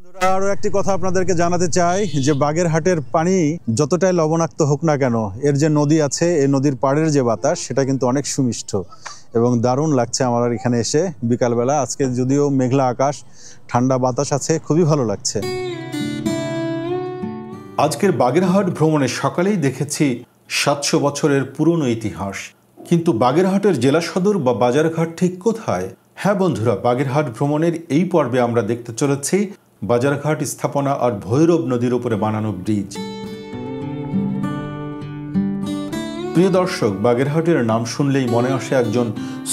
আরো একটি কথা আপনাদেরকে জানাতে চাই যে বাগেরহাটের পানি যতটাই লবণাক্ত হোক না কেন, এর যে নদী আছে এই নদীর পাড়ের যে বাতাস সেটা কিন্তু অনেক সুমিষ্ট এবং দারুণ লাগছে আমার এখানে এসে বিকালবেলা। আজকে যদিও মেঘলা আকাশ, ঠান্ডা বাতাস আছে, খুবই ভালো লাগছে। আজকের বাগেরহাট ভ্রমণে সকালেই দেখেছি ৭০০ বছরের পুরনো ইতিহাস, কিন্তু বাগেরহাটের জেলা সদর বা বাজারঘাট ঠিক কোথায়? হ্যাঁ বন্ধুরা, বাগেরহাট ভ্রমণের এই পর্বে আমরা দেখতে চলেছি বাজারঘাট স্থাপনা আর ভৈরব নদীর উপরে বানানো ব্রিজ। প্রিয় দর্শক, বাগেরহাটের নাম শুনলেই মনে আসে একজন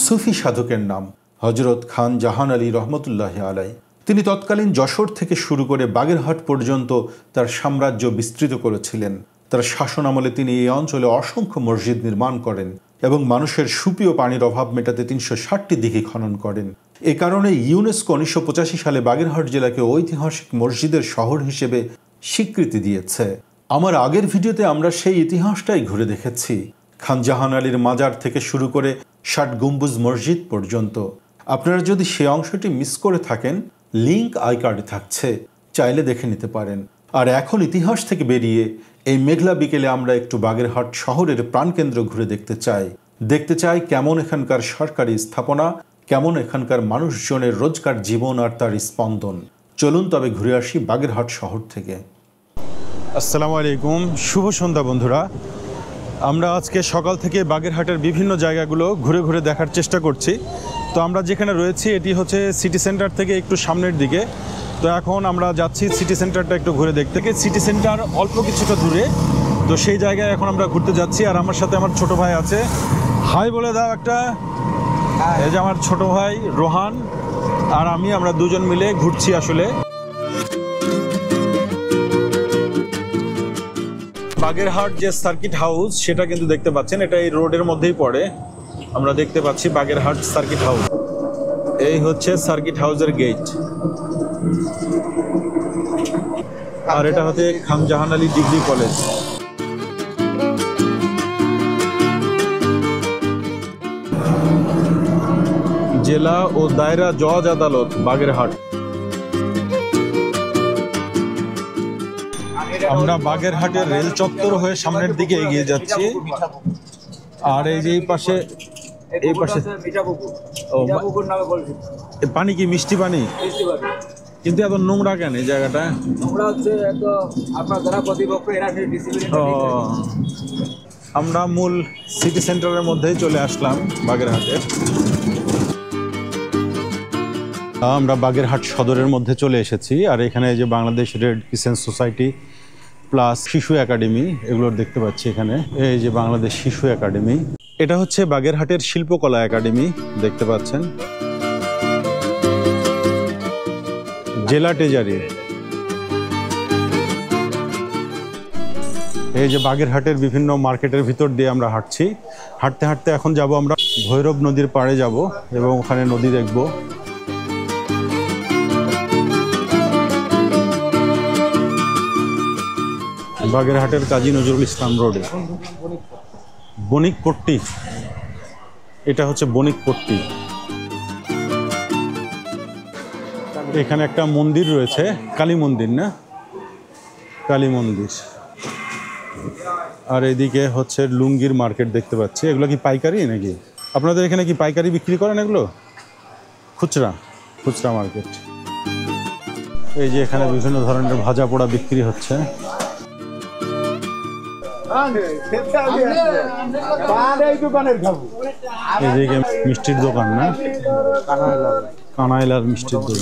সুফি সাধকের নাম, হযরত খান জাহান আলী রহমতুল্লাহ আলাই। তিনি তৎকালীন যশোর থেকে শুরু করে বাগেরহাট পর্যন্ত তার সাম্রাজ্য বিস্তৃত করেছিলেন। তার শাসন আমলে তিনি এই অঞ্চলে অসংখ্য মসজিদ নির্মাণ করেন এবং মানুষের সুপেয় পানির অভাব মেটাতে ৩৬০টি দিঘি খনন করেন। এ কারণে ইউনেস্কো ১৯৮৫ সালে বাগেরহাট জেলাকে ঐতিহাসিক মসজিদের শহর হিসেবে স্বীকৃতি দিয়েছে। আমার আগের ভিডিওতে আমরা সেই ইতিহাসটাই ঘুরে দেখেছি, খান জাহান আলীর মাজার থেকে শুরু করে ৬০ গম্বুজ মসজিদ পর্যন্ত। আপনারা যদি সে অংশটি মিস করে থাকেন, লিংক আই কার্ডে থাকছে, চাইলে দেখে নিতে পারেন। আর এখন ইতিহাস থেকে বেরিয়ে এই মেঘলা বিকেলে আমরা একটু বাগেরহাট শহরের প্রাণকেন্দ্র ঘুরে দেখতে চাই কেমন এখানকার সরকারি স্থাপনা, কেমন এখানকার মানুষজনের রোজকার জীবন আর তার স্পন্দন। চলুন তবে ঘুরে আসি বাগেরহাট শহর থেকে। আসসালামু আলাইকুম, শুভ সন্ধ্যা বন্ধুরা। আমরা আজকে সকাল থেকে বাগেরহাটের বিভিন্ন জায়গাগুলো ঘুরে ঘুরে দেখার চেষ্টা করছি। তো আমরা যেখানে রয়েছি এটি হচ্ছে সিটি সেন্টার থেকে একটু সামনের দিকে। তো এখন আমরা যাচ্ছি সিটি সেন্টারটা একটু ঘুরে দেখতে। সিটি সেন্টার অল্প কিছুটা দূরে, তো সেই জায়গায় এখন আমরা ঘুরতে যাচ্ছি। আর আমার সাথে আমার ছোট ভাই আছে, হাই বলে দাও একটা। এই যে আমার ছোট ভাই রোহান আর আমরা দুজন মিলে ঘুরছি আসলে। বাগেরহাট যে সার্কিট হাউস সেটা কিন্তু দেখতে পাচ্ছেন, এটা এই রোডের মধ্যেই পড়ে। আমরা দেখতে পাচ্ছি বাগেরহাট সার্কিট হাউস। এই হচ্ছে সার্কিট হাউসের গেট, আর এটা হচ্ছে খান জাহান আলী ডিগ্রি কলেজ। জেলা ও দায়রা জজ আদালত বাগেরহাট। আমরা বাগেরহাটের রেল চত্বর হয়ে সামনের দিকে এগিয়ে যাচ্ছি। আর এই যে এই পাশে পানি কি মিষ্টি পানি? কিন্তু এত নোংরা কেন এই জায়গাটা? আমরা মূল সিটি সেন্টারের মধ্যেই চলে আসলাম বাগেরহাটের। আমরা বাগেরহাট সদরের মধ্যে চলে এসেছি। আর এখানে যে Bangladesh red crescent society plus শিশু একাডেমি এগুলো দেখতে পাচ্ছি এখানে। এই যে বাংলাদেশ শিশু একাডেমি, এটা হচ্ছে বাগেরহাটের শিল্পকলা একাডেমি দেখতে পাচ্ছেন। জেলা ট্রেজারি। এই যে বাগেরহাটের বিভিন্ন মার্কেটের ভিতর দিয়ে আমরা হাঁটছি। হাঁটতে হাঁটতে এখন যাব আমরা ভৈরব নদীর পাড়ে যাব এবং ওখানে নদী দেখব। বাগেরহাটের কাজী নজরুল ইসলাম রোডে বণিকপট্টি, এটা হচ্ছে বণিকপট্টি। এখানে একটা মন্দির রয়েছে, কালী মন্দির না, কালী মন্দির। আর এদিকে হচ্ছে লুঙ্গির মার্কেট দেখতে পাচ্ছি। এগুলো কি পাইকারি নাকি? আপনাদের এখানে কি পাইকারি বিক্রি করেন এগুলো? খুচরা মার্কেট। এই যে এখানে বিভিন্ন ধরনের ভাজা পোড়া বিক্রি হচ্ছে। এদিকে মিষ্টির দোকান না, কানাইলার মিষ্টির দোকান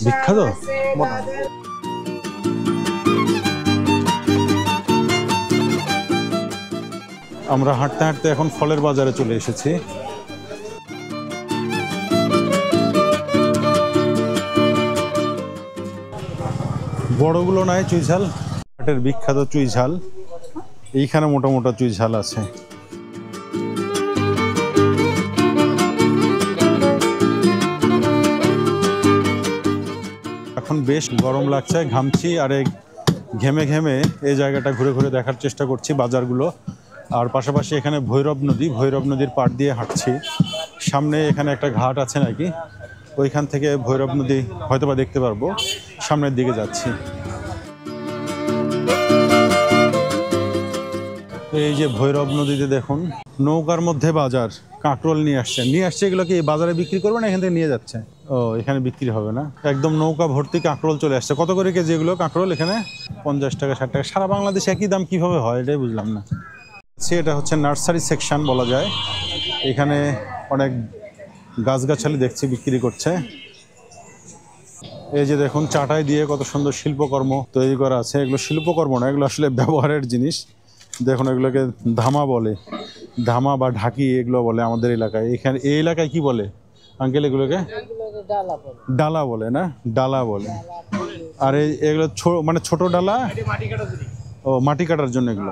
বিখ্যাত। আমরা হাঁটতে হাঁটতে এখন ফলের বাজারে চলে এসেছি। বড়গুলো নাই চুই ঝাল, হাটের বিখ্যাত চুই ঝাল। এইখানে মোটা মোটা চুই ঝাল আছে। এখন বেশ গরম লাগছে, ঘামছি। আর ঘেমে ঘেমে এই জায়গাটা ঘুরে ঘুরে দেখার চেষ্টা করছি বাজারগুলো। আর পাশাপাশি এখানে ভৈরব নদীর পাড় দিয়ে হাঁটছি। সামনে এখানে একটা ঘাট আছে নাকি, ওইখান থেকে ভৈরব নদী হয়তোবা দেখতে পারবো। সামনের দিকে যাচ্ছি। এই যে ভৈরব নদীতে দেখুন নৌকার মধ্যে বাজার, কাঁকরোল নিয়ে আসছে। এগুলো কি বাজারে বিক্রি করবে না এখান থেকে নিয়ে যাচ্ছে? ও, এখানে বিক্রি হবে না, একদম নৌকা ভর্তি কাঁকরোল চলে আসছে। কত করে কেজি এগুলো কাঁকরোল এখানে? 50 টাকা 60 টাকা। সারা বাংলাদেশে একই দাম কিভাবে হয় এটাই বুঝলাম না। এটা হচ্ছে নার্সারি সেকশন বলা যায়। এখানে অনেক গাছগাছালি দেখছি বিক্রি করছে। এই যে দেখুন চাটাই দিয়ে কত সুন্দর শিল্পকর্ম তৈরি করা আছে। এগুলো শিল্পকর্ম না, এগুলো আসলে ব্যবহারের জিনিস। দেখুন এগুলোকে ধামা বলে, ধামা বা ঢাকি এগুলো বলে আমাদের এলাকায়। এখানে এই এলাকায় কি বলে আঙ্কেল এগুলোকে? ডালা বলে না? ডালা বলে। আর এগুলো মানে ছোট ডালা। ও, মাটি কাটার জন্য এগুলো।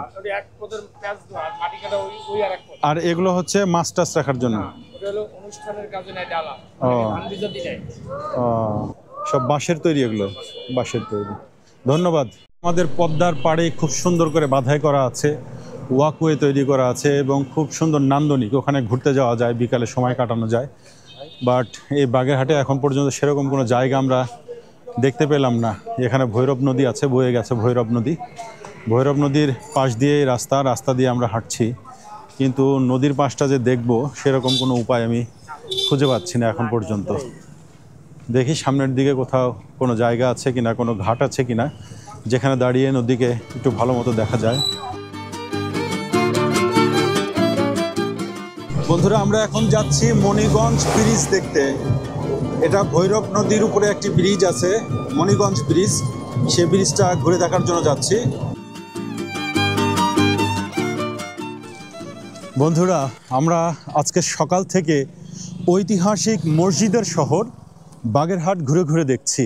আর এগুলো হচ্ছে মাছ টাছ রাখার জন্য। সব বাঁশের তৈরি, এগুলো বাঁশের তৈরি। ধন্যবাদ। আমাদের পদ্মার পাড়ে খুব সুন্দর করে বাঁধাই করা আছে, ওয়াকওয়ে তৈরি করা আছে এবং খুব সুন্দর নান্দনিক। ওখানে ঘুরতে যাওয়া যায়, বিকালে সময় কাটানো যায়। বাট এই বাগেরহাটে এখন পর্যন্ত সেরকম কোনো জায়গা আমরা দেখতে পেলাম না। এখানে ভৈরব নদী আছে, বয়ে গেছে ভৈরব নদী। ভৈরব নদীর পাশ দিয়ে রাস্তা দিয়ে আমরা হাঁটছি, কিন্তু নদীর পাশটা যে দেখব সেরকম কোনো উপায় আমি খুঁজে পাচ্ছি না এখন পর্যন্ত। দেখি সামনের দিকে কোথাও কোনো জায়গা আছে কিনা, কোনো ঘাট আছে কিনা যেখানে দাঁড়িয়ে নদীকে একটু ভালো মতো দেখা যায়। বন্ধুরা, আমরা এখন যাচ্ছি মণিগঞ্জ ব্রিজ দেখতে। এটা ভৈরব নদীর উপরে একটি ব্রিজ আছে, মণিগঞ্জ ব্রিজ। সেই ব্রিজটা ঘুরে দেখার জন্য যাচ্ছি। বন্ধুরা, আমরা আজকে সকাল থেকে ঐতিহাসিক মসজিদের শহর বাগেরহাট ঘুরে ঘুরে দেখছি।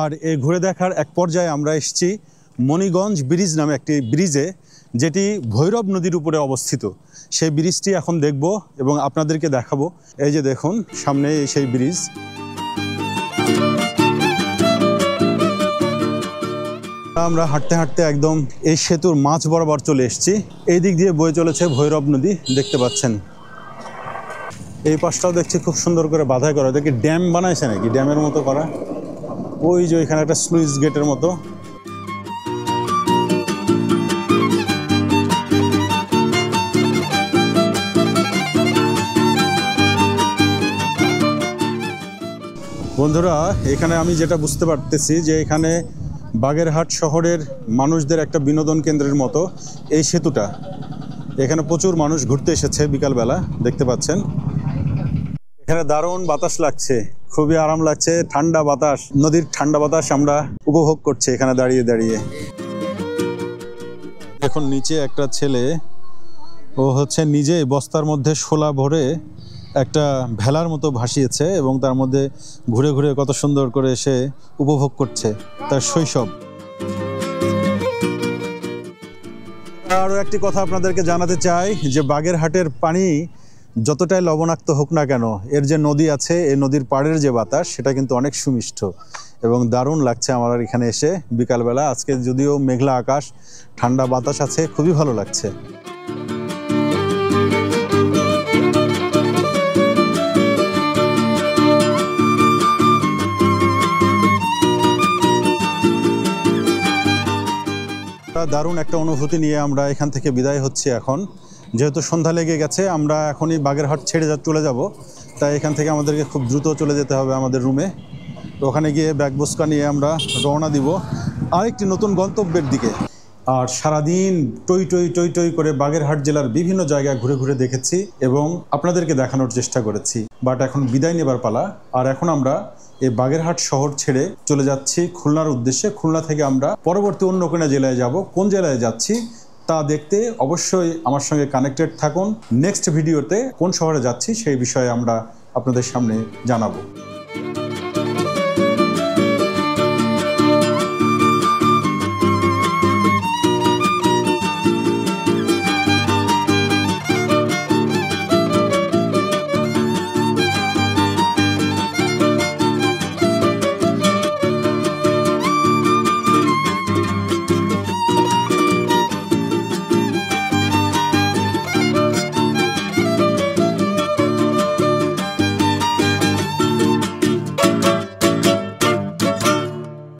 আর এই ঘুরে দেখার এক পর্যায়ে আমরা এসেছি মণিগঞ্জ ব্রিজ নামে একটি ব্রিজে, যেটি ভৈরব নদীর উপরে অবস্থিত। সেই ব্রিজটি এখন দেখব এবং আপনাদেরকে দেখাবো। এই যে দেখুন সামনে সেই ব্রিজ। আমরা হাঁটতে হাঁটতে একদম এই সেতুর মাঝ বরাবর চলে এসেছি। এই দিক দিয়ে বয়ে চলেছে ভৈরব নদী, দেখতে পাচ্ছেন। এই পাশটাও দেখছি খুব সুন্দর করে বাঁধাই করা। দেখি ড্যাম বানাইছে নাকি, ড্যামের মতো করা। ওই যে এখানে একটা স্লুইস গেটের মতো। বন্ধুরা, এখানে আমি যেটা বুঝতে পারতেছি যে এখানে বাগেরহাট শহরের মানুষদের একটা বিনোদন কেন্দ্রের মতো এই সেতুটা। এখানে প্রচুর মানুষ ঘুরতে এসেছে বিকালবেলা, দেখতে পাচ্ছেন। এখানে দারুণ বাতাস লাগছে, খুবই আরাম লাগছে। ঠান্ডা বাতাস, নদীর ঠান্ডা বাতাস আমরা উপভোগ করছি এখানে দাঁড়িয়ে দাঁড়িয়ে। দেখুন নিচে একটা ছেলে, ও হচ্ছে নিজে বস্তার মধ্যে শোলা ভরে একটা ভেলার মতো ভাসিয়েছে এবং তার মধ্যে ঘুরে ঘুরে কত সুন্দর করে সে উপভোগ করছে তার শৈশব। আরও একটি কথা আপনাদেরকে জানাতে চাই যে বাগেরহাটের পানি যতটাই লবণাক্ত হোক না কেন, এর যে নদী আছে, এই নদীর পাড়ের যে বাতাস, সেটা কিন্তু অনেক সুমিষ্ট এবং দারুণ লাগছে আমার এখানে এসে বিকালবেলা। আজকে যদিও মেঘলা আকাশ, ঠান্ডা বাতাস আছে, খুবই ভালো লাগছে। দারুণ একটা অনুভূতি নিয়ে আমরা এখান থেকে বিদায় হচ্ছি এখন। যেহেতু সন্ধ্যা লেগে গেছে, আমরা এখনই বাগেরহাট ছেড়ে চলে যাব। তাই এখান থেকে আমাদেরকে খুব দ্রুত চলে যেতে হবে আমাদের রুমে। তো ওখানে গিয়ে ব্যাগ বস্কা নিয়ে আমরা রওনা দিব আরেকটি নতুন গন্তব্যের দিকে। আর সারাদিন টই টই টই টই করে বাগেরহাট জেলার বিভিন্ন জায়গায় ঘুরে ঘুরে দেখেছি এবং আপনাদেরকে দেখানোর চেষ্টা করেছি। বাট এখন বিদায় নেবার পালা। আর এখন আমরা এই বাগেরহাট শহর ছেড়ে চলে যাচ্ছি খুলনার উদ্দেশ্যে। খুলনা থেকে আমরা পরবর্তী অন্য কোনো জেলায় যাব। কোন জেলায় যাচ্ছি তা দেখতে অবশ্যই আমার সঙ্গে কানেক্টেড থাকুন। নেক্সট ভিডিওতে কোন শহরে যাচ্ছি সেই বিষয়ে আমরা আপনাদের সামনে জানাবো।